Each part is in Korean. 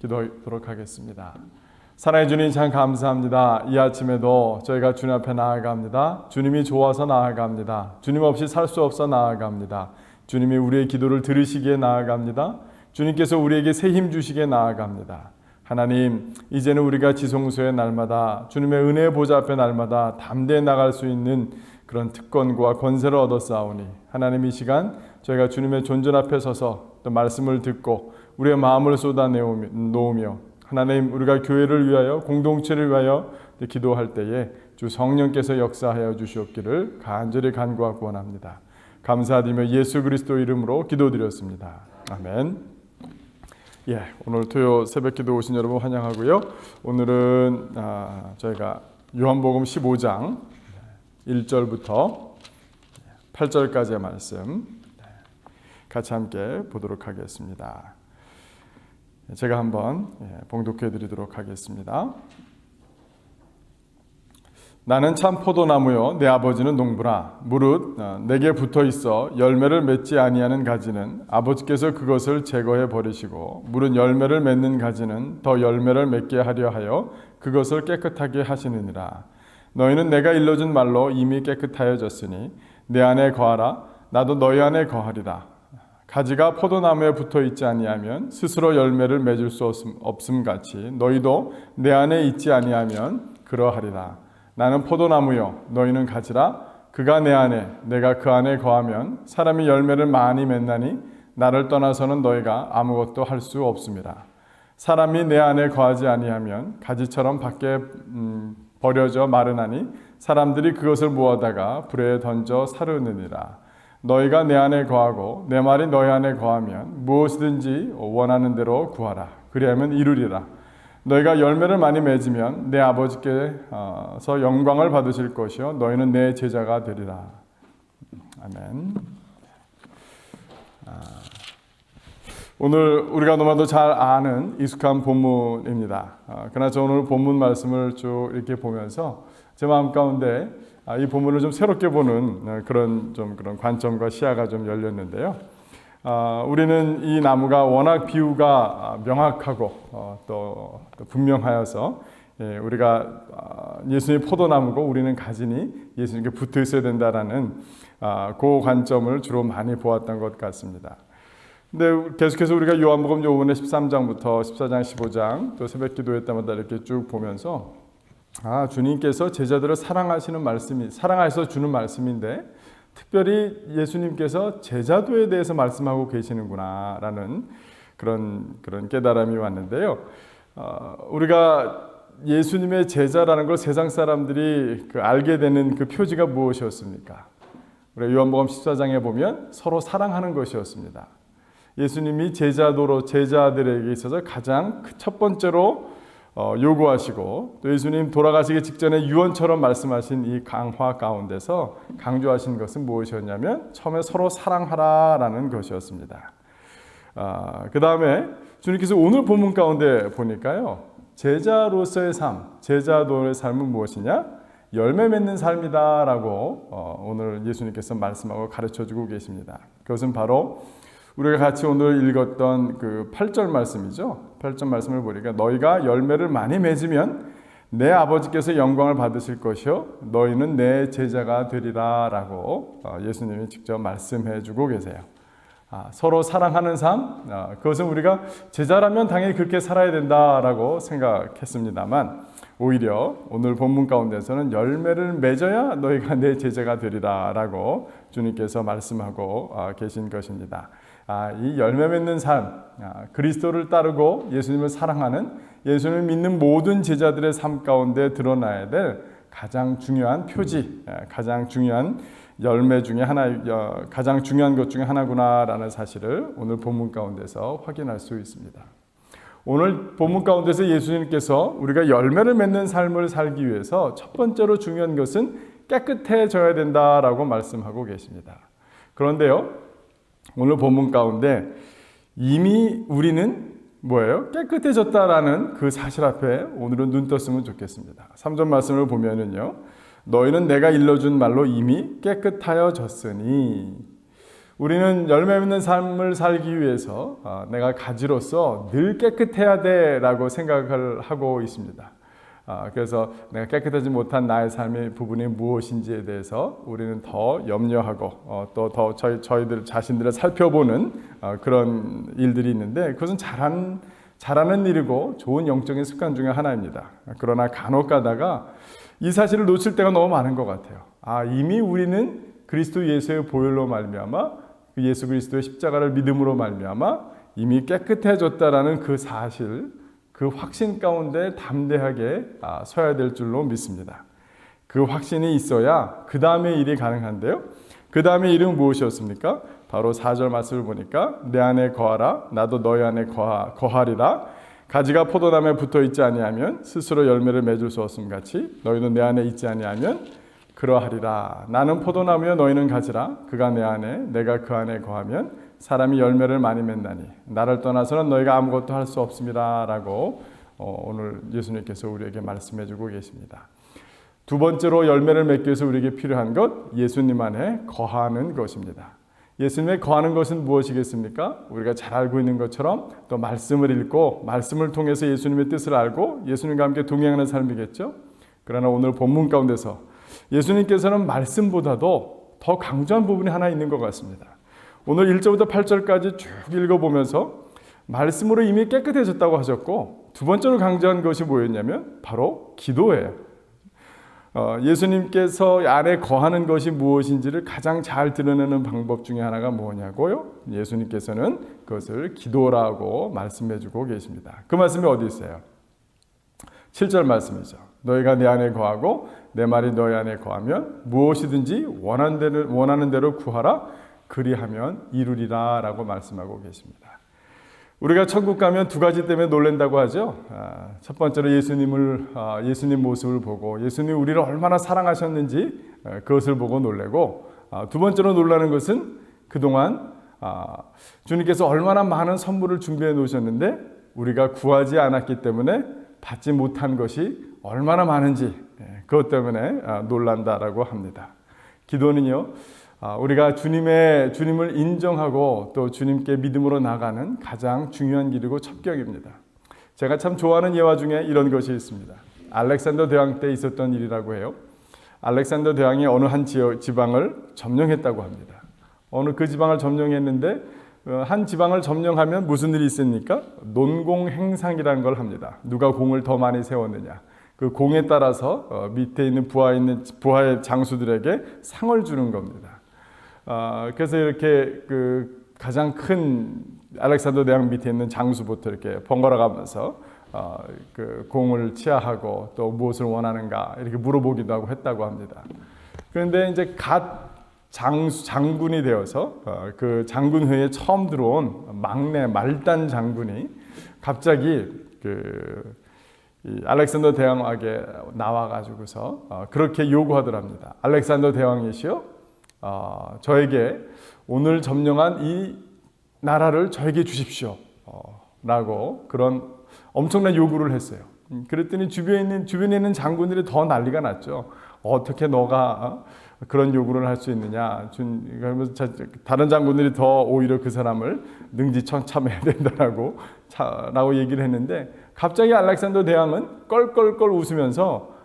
기도하도록 하겠습니다. 사랑해 주님 참 감사합니다. 이 아침에도 저희가 주님 앞에 나아갑니다. 주님이 좋아서 나아갑니다. 주님 없이 살 수 없어 나아갑니다. 주님이 우리의 기도를 들으시기에 나아갑니다. 주님께서 우리에게 새 힘 주시기에 나아갑니다. 하나님, 이제는 우리가 지성소의 날마다 주님의 은혜의 보좌 앞에 날마다 담대히 나갈 수 있는 그런 특권과 권세를 얻었사오니 하나님, 이 시간 저희가 주님의 존전 앞에 서서 또 말씀을 듣고 우리의 마음을 쏟아놓으며 하나님, 우리가 교회를 위하여 공동체를 위하여 기도할 때에 주 성령께서 역사하여 주시옵기를 간절히 간구하고 원합니다. 감사드리며 예수 그리스도 이름으로 기도드렸습니다. 아멘. 오늘 토요 새벽 기도 오신 여러분 환영하고요. 오늘은 저희가 요한복음 15장 1절부터 8절까지의 말씀 같이 함께 보도록 하겠습니다. 제가 한번 봉독해 드리도록 하겠습니다. 나는 참 포도나무요 내 아버지는 농부라. 무릇 내게 붙어 있어 열매를 맺지 아니하는 가지는 아버지께서 그것을 제거해 버리시고, 무릇 열매를 맺는 가지는 더 열매를 맺게 하려 하여 그것을 깨끗하게 하시느니라. 너희는 내가 일러준 말로 이미 깨끗하여졌으니 내 안에 거하라. 나도 너희 안에 거하리라. 가지가 포도나무에 붙어 있지 아니하면 스스로 열매를 맺을 수 없음 같이 너희도 내 안에 있지 아니하면 그러하리라. 나는 포도나무요 너희는 가지라. 그가 내 안에 내가 그 안에 거하면 사람이 열매를 많이 맺나니 나를 떠나서는 너희가 아무것도 할 수 없습니다. 사람이 내 안에 거하지 아니하면 가지처럼 밖에 버려져 마르나니 사람들이 그것을 모아다가 불에 던져 사르느니라. 너희가 내 안에 거하고 내 말이 너희 안에 거하면 무엇이든지 원하는 대로 구하라. 그리하면 이루리라. 너희가 열매를 많이 맺으면 내 아버지께서 영광을 받으실 것이요 너희는 내 제자가 되리라. 아멘. 오늘 우리가 너무나도 잘 아는 익숙한 본문입니다. 그러나 저 오늘 본문 말씀을 쭉 이렇게 보면서 제 마음 가운데 이 본문을 좀 새롭게 보는 그런 관점과 시야가 좀 열렸는데요. 우리는 이 나무가 워낙 비유가 명확하고 또 분명하여서 우리가 예수님이 포도나무고 우리는 가지니 예수님께 붙어 있어야 된다라는 그 관점을 주로 많이 보았던 것 같습니다. 근데 계속해서 우리가 요한복음 요번에 13장부터 14장, 15장 또 새벽 기도회 때마다 이렇게 쭉 보면서 주님께서 제자들을 사랑하시는 말씀이 사랑하셔서 주는 말씀인데 특별히 예수님께서 제자도에 대해서 말씀하고 계시는구나라는 그런 깨달음이 왔는데요. 우리가 예수님의 제자라는 걸 세상 사람들이 알게 되는 그 표지가 무엇이었습니까? 우리 요한복음 14장에 보면 서로 사랑하는 것이었습니다. 예수님이 제자들에게 있어서 가장 첫 번째로 요구하시고 또 예수님 돌아가시기 직전에 유언처럼 말씀하신 이 강화 가운데서 강조하신 것은 무엇이었냐면 처음에 서로 사랑하라라는 것이었습니다. 그 다음에 주님께서 오늘 본문 가운데 보니까요, 제자로서의 삶, 제자도의 삶은 무엇이냐? 열매 맺는 삶이다라고 오늘 예수님께서 말씀하고 가르쳐주고 계십니다. 그것은 바로 우리가 같이 오늘 읽었던 그 8절 말씀이죠. 8절 말씀을 보니까 너희가 열매를 많이 맺으면 내 아버지께서 영광을 받으실 것이요 너희는 내 제자가 되리라 라고 예수님이 직접 말씀해 주고 계세요. 서로 사랑하는 삶, 그것은 우리가 제자라면 당연히 그렇게 살아야 된다라고 생각했습니다만 오히려 오늘 본문 가운데서는 열매를 맺어야 너희가 내 제자가 되리라 라고 주님께서 말씀하고 계신 것입니다. 이 열매 맺는 삶, 그리스도를 따르고 예수님을 사랑하는 예수님을 믿는 모든 제자들의 삶 가운데 드러나야 될 가장 중요한 표지, 가장 중요한 열매 중에 하나, 가장 중요한 것 중에 하나구나라는 사실을 오늘 본문 가운데서 확인할 수 있습니다. 오늘 본문 가운데서 예수님께서 우리가 열매를 맺는 삶을 살기 위해서 첫 번째로 중요한 것은 깨끗해져야 된다라고 말씀하고 계십니다. 그런데요, 오늘 본문 가운데 이미 우리는 뭐예요? 깨끗해졌다라는 그 사실 앞에 오늘은 눈 떴으면 좋겠습니다. 3절 말씀을 보면은요, 너희는 내가 일러준 말로 이미 깨끗하여졌으니. 우리는 열매 맺는 삶을 살기 위해서 내가 가지로서 늘 깨끗해야 돼라고 생각을 하고 있습니다. 그래서 내가 깨끗하지 못한 나의 삶의 부분이 무엇인지에 대해서 우리는 더 염려하고 또 더 저희들 자신들을 살펴보는 그런 일들이 있는데, 그것은 잘하는 일이고 좋은 영적인 습관 중에 하나입니다. 그러나 간혹 가다가 이 사실을 놓칠 때가 너무 많은 것 같아요. 이미 우리는 그리스도 예수의 보혈로 말미암아 예수 그리스도의 십자가를 믿음으로 말미암아 이미 깨끗해졌다라는 그 사실, 그 확신 가운데 담대하게 서야 될 줄로 믿습니다. 그 확신이 있어야 그 다음의 일이 가능한데요. 그 다음의 일은 무엇이었습니까? 바로 4절 말씀을 보니까 내 안에 거하라 나도 너희 안에 거하리라. 가지가 포도나무에 붙어 있지 아니하면 스스로 열매를 맺을 수 없음 같이 너희도 내 안에 있지 아니하면 그러하리라. 나는 포도나무여 너희는 가지라. 그가 내 안에 내가 그 안에 거하면 사람이 열매를 많이 맺나니 나를 떠나서는 너희가 아무것도 할 수 없습니다 라고 오늘 예수님께서 우리에게 말씀해 주고 계십니다. 두 번째로 열매를 맺기 위해서 우리에게 필요한 것, 예수님 안에 거하는 것입니다. 예수님에 거하는 것은 무엇이겠습니까? 우리가 잘 알고 있는 것처럼 또 말씀을 읽고 말씀을 통해서 예수님의 뜻을 알고 예수님과 함께 동행하는 삶이겠죠. 그러나 오늘 본문 가운데서 예수님께서는 말씀보다도 더 강조한 부분이 하나 있는 것 같습니다. 오늘 1절부터 8절까지 쭉 읽어보면서 말씀으로 이미 깨끗해졌다고 하셨고, 두 번째로 강조한 것이 뭐였냐면 바로 기도예요. 예수님께서 안에 거하는 것이 무엇인지를 가장 잘 드러내는 방법 중에 하나가 뭐냐고요? 예수님께서는 그것을 기도라고 말씀해 주고 계십니다. 그 말씀이 어디 있어요? 7절 말씀이죠. 너희가 내 안에 거하고 내 말이 너희 안에 거하면 무엇이든지 원하는 대로 구하라. 그리하면 이루리라 라고 말씀하고 계십니다. 우리가 천국 가면 두 가지 때문에 놀란다고 하죠. 첫 번째로 예수님 모습을 보고 예수님이 우리를 얼마나 사랑하셨는지 그것을 보고 놀라고, 두 번째로 놀라는 것은 그동안 주님께서 얼마나 많은 선물을 준비해 놓으셨는데 우리가 구하지 않았기 때문에 받지 못한 것이 얼마나 많은지 그것 때문에 놀란다라고 합니다. 기도는요, 우리가 주님을 인정하고 또 주님께 믿음으로 나가는 가장 중요한 길이고 첩경입니다. 제가 참 좋아하는 예화 중에 이런 것이 있습니다. 알렉산더 대왕 때 있었던 일이라고 해요. 알렉산더 대왕이 어느 한 지방을 점령했다고 합니다. 어느 그 지방을 점령했는데 한 지방을 점령하면 무슨 일이 있습니까? 논공행상이라는 걸 합니다. 누가 공을 더 많이 세웠느냐. 그 공에 따라서 밑에 있는 부하의 장수들에게 상을 주는 겁니다. 그래서 이렇게 그 가장 큰 알렉산더 대왕 밑에 있는 장수부터 이렇게 번갈아 가면서 그 공을 치하하고 또 무엇을 원하는가 이렇게 물어보기도 하고 했다고 합니다. 그런데 이제 장군이 되어서 그 장군회에 처음 들어온 막내 말단 장군이 갑자기 이 알렉산더 대왕에게 나와가지고서 그렇게 요구하더랍니다. 알렉산더 대왕이시여, 저에게 오늘 점령한 이 나라를 저에게 주십시오 라고 그런 엄청난 요구를 했어요. 그랬더니 주변에 있는 장군들이 더 난리가 났죠. 어떻게 너가 그런 요구를 할 수 있느냐. 다른 장군들이 더 오히려 그 사람을 능지처참해야 된다라고 얘기를 했는데, 갑자기 알렉산더 대왕은 껄껄껄 웃으면서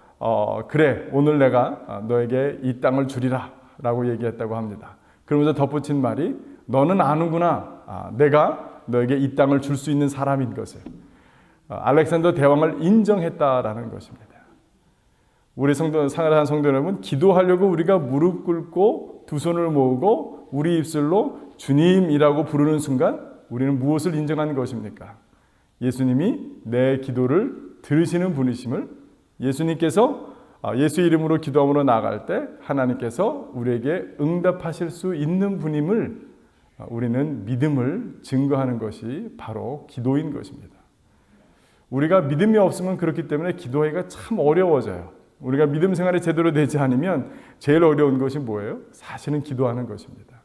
그래, 오늘 내가 너에게 이 땅을 주리라 라고 얘기했다고 합니다. 그러면서 덧붙인 말이 너는 아는구나. 내가 너에게 이 땅을 줄 수 있는 사람인 것을. 알렉산더 대왕을 인정했다라는 것입니다. 우리 사랑하는 성도 여러분, 기도하려고 우리가 무릎 꿇고 두 손을 모으고 우리 입술로 주님이라고 부르는 순간 우리는 무엇을 인정한 것입니까? 예수님이 내 기도를 들으시는 분이심을, 예수님께서 예수 이름으로 기도함으로 나아갈 때 하나님께서 우리에게 응답하실 수 있는 분임을 우리는 믿음을 증거하는 것이 바로 기도인 것입니다. 우리가 믿음이 없으면 그렇기 때문에 기도하기가 참 어려워져요. 우리가 믿음 생활이 제대로 되지 않으면 제일 어려운 것이 뭐예요? 사실은 기도하는 것입니다.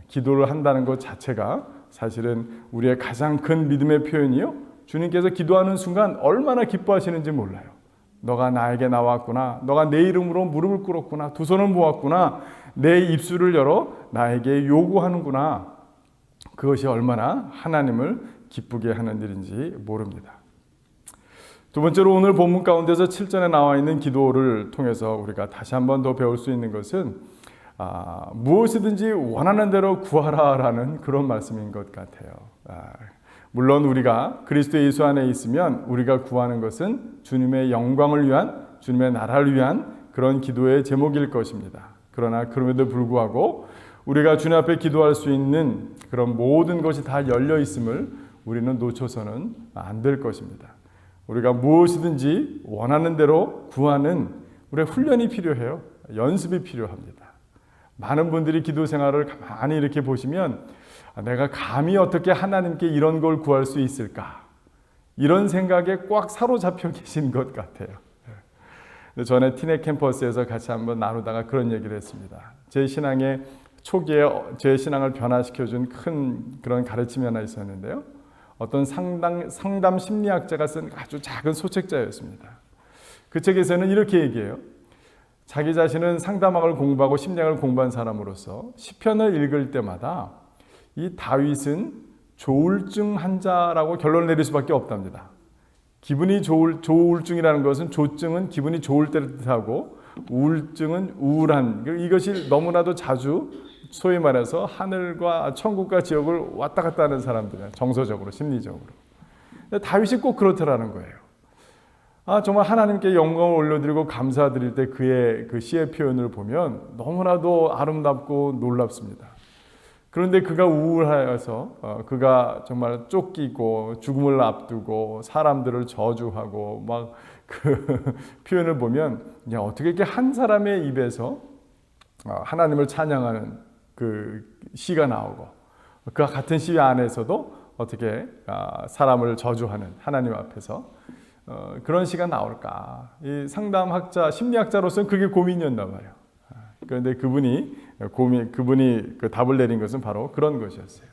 기도를 한다는 것 자체가 사실은 우리의 가장 큰 믿음의 표현이요, 주님께서 기도하는 순간 얼마나 기뻐하시는지 몰라요. 너가 나에게 나왔구나. 너가 내 이름으로 무릎을 꿇었구나. 두 손을 모았구나. 내 입술을 열어 나에게 요구하는구나. 그것이 얼마나 하나님을 기쁘게 하는 일인지 모릅니다. 두 번째로 오늘 본문 가운데서 7절에 나와 있는 기도를 통해서 우리가 다시 한번 더 배울 수 있는 것은 무엇이든지 원하는 대로 구하라라는 그런 말씀인 것 같아요. 물론 우리가 그리스도 예수 안에 있으면 우리가 구하는 것은 주님의 영광을 위한, 주님의 나라를 위한 그런 기도의 제목일 것입니다. 그러나 그럼에도 불구하고 우리가 주님 앞에 기도할 수 있는 그런 모든 것이 다 열려 있음을 우리는 놓쳐서는 안 될 것입니다. 우리가 무엇이든지 원하는 대로 구하는 우리의 훈련이 필요해요. 연습이 필요합니다. 많은 분들이 기도 생활을 가만히 이렇게 보시면 내가 감히 어떻게 하나님께 이런 걸 구할 수 있을까? 이런 생각에 꽉 사로잡혀 계신 것 같아요. 전에 티넥 캠퍼스에서 같이 한번 나누다가 그런 얘기를 했습니다. 제 신앙의 초기에 제 신앙을 변화시켜준 큰 그런 가르침이 하나 있었는데요. 어떤 상담 심리학자가 쓴 아주 작은 소책자였습니다. 그 책에서는 이렇게 얘기해요. 자기 자신은 상담학을 공부하고 심리학을 공부한 사람으로서 시편을 읽을 때마다 이 다윗은 조울증 환자라고 결론을 내릴 수밖에 없답니다. 기분이 조울증이라는 것은 조증은 기분이 좋을 때를 뜻하고 우울증은 우울한, 이것이 너무나도 자주 소위 말해서 하늘과 천국과 지옥을 왔다 갔다 하는 사람들이에요. 정서적으로, 심리적으로. 근데 다윗이 꼭 그렇더라는 거예요. 정말 하나님께 영광을 올려드리고 감사드릴 때 그의 그 시의 표현을 보면 너무나도 아름답고 놀랍습니다. 그런데 그가 우울하여서 그가 정말 쫓기고 죽음을 앞두고 사람들을 저주하고 막 그 표현을 보면 어떻게 이렇게 한 사람의 입에서 하나님을 찬양하는 그 시가 나오고 그와 같은 시 안에서도 어떻게 사람을 저주하는 하나님 앞에서 그런 시가 나올까? 이 상담학자, 심리학자로서는 그게 고민이었나 봐요. 그런데 그분이 그 답을 내린 것은 바로 그런 것이었어요.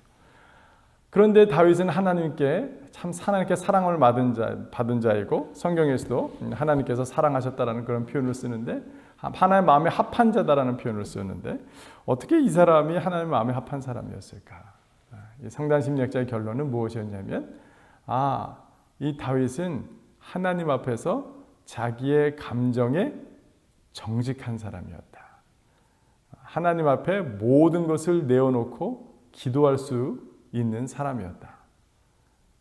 그런데 다윗은 하나님께 하나님께 사랑을 받은 자이고 성경에서도 하나님께서 사랑하셨다라는 그런 표현을 쓰는데 하나님의 마음에 합한 자다라는 표현을 쓰는데 어떻게 이 사람이 하나님의 마음에 합한 사람이었을까? 이 상담 심리학자의 결론은 무엇이었냐면 이 다윗은 하나님 앞에서 자기의 감정에 정직한 사람이었다. 하나님 앞에 모든 것을 내어놓고 기도할 수 있는 사람이었다.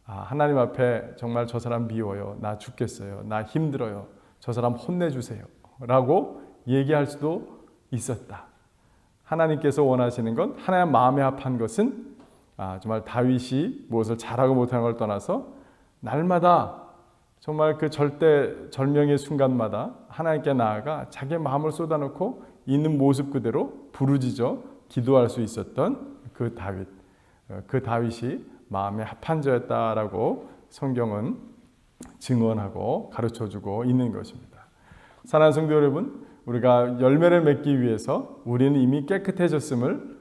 하나님 앞에 정말 저 사람 미워요. 나 죽겠어요. 나 힘들어요. 저 사람 혼내주세요. 라고 얘기할 수도 있었다. 하나님께서 원하시는 건 하나님 마음에 합한 것은 정말 다윗이 무엇을 잘하고 못하는 걸 떠나서 날마다 정말 그 절명의 순간마다 하나님께 나아가 자기의 마음을 쏟아놓고 있는 모습 그대로 부르짖어 기도할 수 있었던 그 다윗. 그 다윗이 마음에 합한 자였다라고 성경은 증언하고 가르쳐주고 있는 것입니다. 사랑하는 성도 여러분, 우리가 열매를 맺기 위해서 우리는 이미 깨끗해졌음을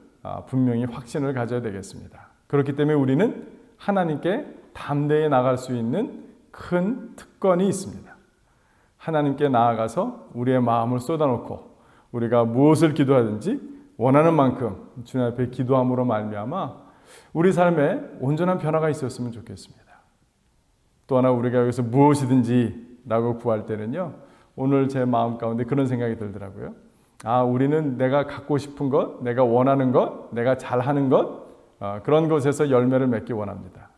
분명히 확신을 가져야 되겠습니다. 그렇기 때문에 우리는 하나님께 담대히 나갈 수 있는 큰 특권이 있습니다. 하나님께 나아가서 우리의 마음을 쏟아놓고 우리가 무엇을 기도하든지 원하는 만큼 주님 앞에 기도함으로 말미암아 우리 삶에 온전한 변화가 있었으면 좋겠습니다. 또 하나 우리가 여기서 무엇이든지 라고 구할 때는요, 오늘 제 마음 가운데 그런 생각이 들더라고요. 우리는 내가 갖고 싶은 것, 내가 원하는 것, 내가 잘하는 것, 그런 것에서 열매를 맺기 원합니다.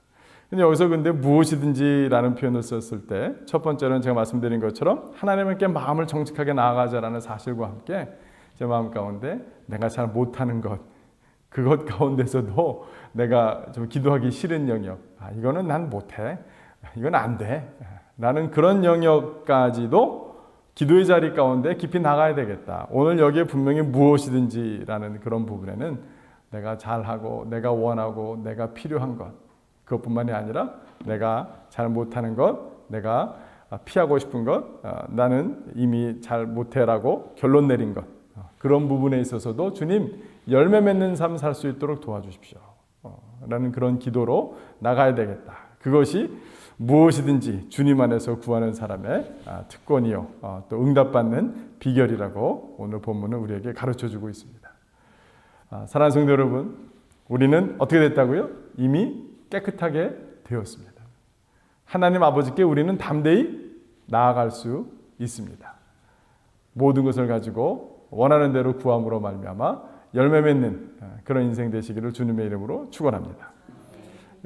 근데 여기서 무엇이든지라는 표현을 썼을 때 첫 번째는 제가 말씀드린 것처럼 하나님께 마음을 정직하게 나아가자라는 사실과 함께 제 마음 가운데 내가 잘 못하는 것, 그것 가운데서도 내가 좀 기도하기 싫은 영역, 이거는 난 못해, 이건 안 돼, 라는 그런 영역까지도 기도의 자리 가운데 깊이 나가야 되겠다. 오늘 여기에 분명히 무엇이든지라는 그런 부분에는 내가 잘하고 내가 원하고 내가 필요한 것, 그것뿐만이 아니라 내가 잘 못하는 것, 내가 피하고 싶은 것, 나는 이미 잘 못해라고 결론 내린 것, 그런 부분에 있어서도 주님 열매 맺는 삶 살 수 있도록 도와주십시오 라는 그런 기도로 나가야 되겠다. 그것이 무엇이든지 주님 안에서 구하는 사람의 특권이요, 또 응답받는 비결이라고 오늘 본문은 우리에게 가르쳐주고 있습니다. 사랑하는 성도 여러분, 우리는 어떻게 됐다고요? 이미 깨끗하게 되었습니다. 하나님 아버지께 우리는 담대히 나아갈 수 있습니다. 모든 것을 가지고 원하는 대로 구함으로 말미암아 열매 맺는 그런 인생 되시기를 주님의 이름으로 축원합니다.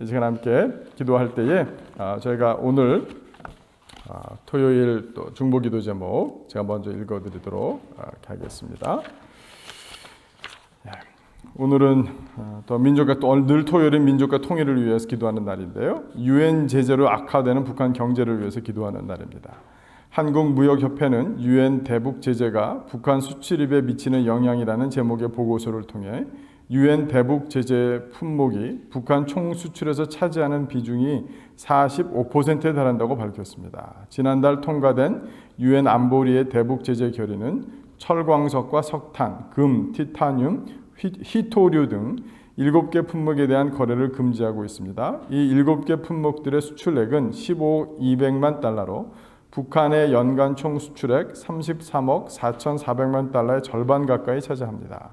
이 시간 함께 기도할 때에 저희가 오늘 토요일 또 중보기도 제목 제가 먼저 읽어드리도록 하겠습니다. 오늘은 또 민족과 또 늘 토요일은 민족과 통일을 위해서 기도하는 날인데요. 유엔 제재로 악화되는 북한 경제를 위해서 기도하는 날입니다. 한국무역협회는 유엔 대북 제재가 북한 수출입에 미치는 영향이라는 제목의 보고서를 통해 유엔 대북 제재 품목이 북한 총 수출에서 차지하는 비중이 45%에 달한다고 밝혔습니다. 지난달 통과된 유엔 안보리의 대북 제재 결의는 철광석과 석탄, 금, 티타늄, 히토류 등 7개 품목에 대한 거래를 금지하고 있습니다. 이 7개 품목들의 수출액은 15억 200만 달러로 북한의 연간 총 수출액 33억 4,400만 달러의 절반 가까이 차지합니다.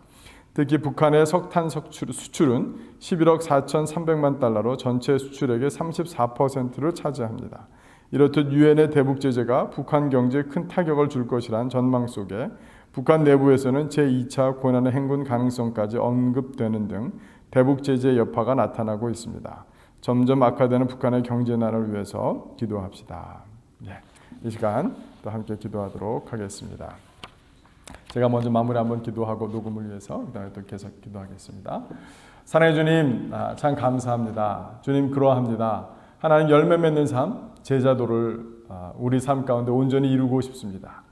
특히 북한의 석탄 수출은 11억 4,300만 달러로 전체 수출액의 34%를 차지합니다. 이렇듯 유엔의 대북 제재가 북한 경제에 큰 타격을 줄 것이란 전망 속에 북한 내부에서는 제2차 고난의 행군 가능성까지 언급되는 등 대북 제재 여파가 나타나고 있습니다. 점점 악화되는 북한의 경제난을 위해서 기도합시다. 이 시간 또 함께 기도하도록 하겠습니다. 제가 먼저 마무리 한번 기도하고 녹음을 위해서 그다음에 또 계속 기도하겠습니다. 사랑의 주님, 참 감사합니다. 주님 그러합니다. 하나님 열매 맺는 삶, 제자도를 우리 삶 가운데 온전히 이루고 싶습니다.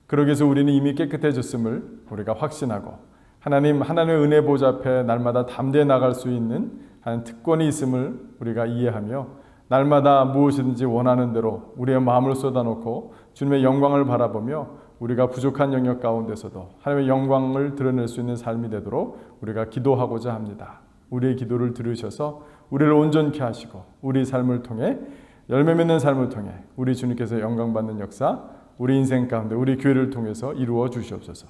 그러기 위해서 우리는 이미 깨끗해졌음을 우리가 확신하고 하나님의 은혜 보좌 앞에 날마다 담대히 나갈 수 있는 하나님 특권이 있음을 우리가 이해하며 날마다 무엇이든지 원하는 대로 우리의 마음을 쏟아놓고 주님의 영광을 바라보며 우리가 부족한 영역 가운데서도 하나님의 영광을 드러낼 수 있는 삶이 되도록 우리가 기도하고자 합니다. 우리의 기도를 들으셔서 우리를 온전케 하시고 우리 삶을 통해 열매 맺는 삶을 통해 우리 주님께서 영광받는 역사 우리 인생 가운데 우리 교회를 통해서 이루어 주시옵소서.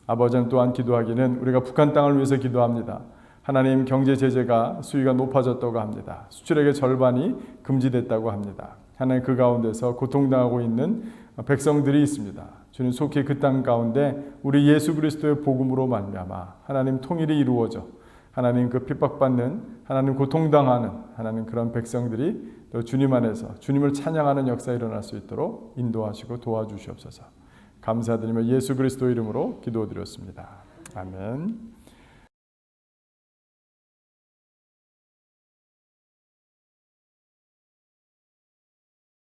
아버지 또한 기도하기는 우리가 북한 땅을 위해서 기도합니다. 하나님 경제 제재가 수위가 높아졌다고 합니다. 수출액의 절반이 금지됐다고 합니다. 하나님 그 가운데서 고통당하고 있는 백성들이 있습니다. 주님 속히 그 땅 가운데 우리 예수 그리스도의 복음으로 말미암아 하나님 통일이 이루어져 하나님 그 핍박받는 하나님 고통당하는 하나님 그런 백성들이 또 주님 안에서 주님을 찬양하는 역사 일어날 수 있도록 인도하시고 도와주시옵소서. 감사드리며 예수 그리스도 이름으로 기도드렸습니다. 아멘.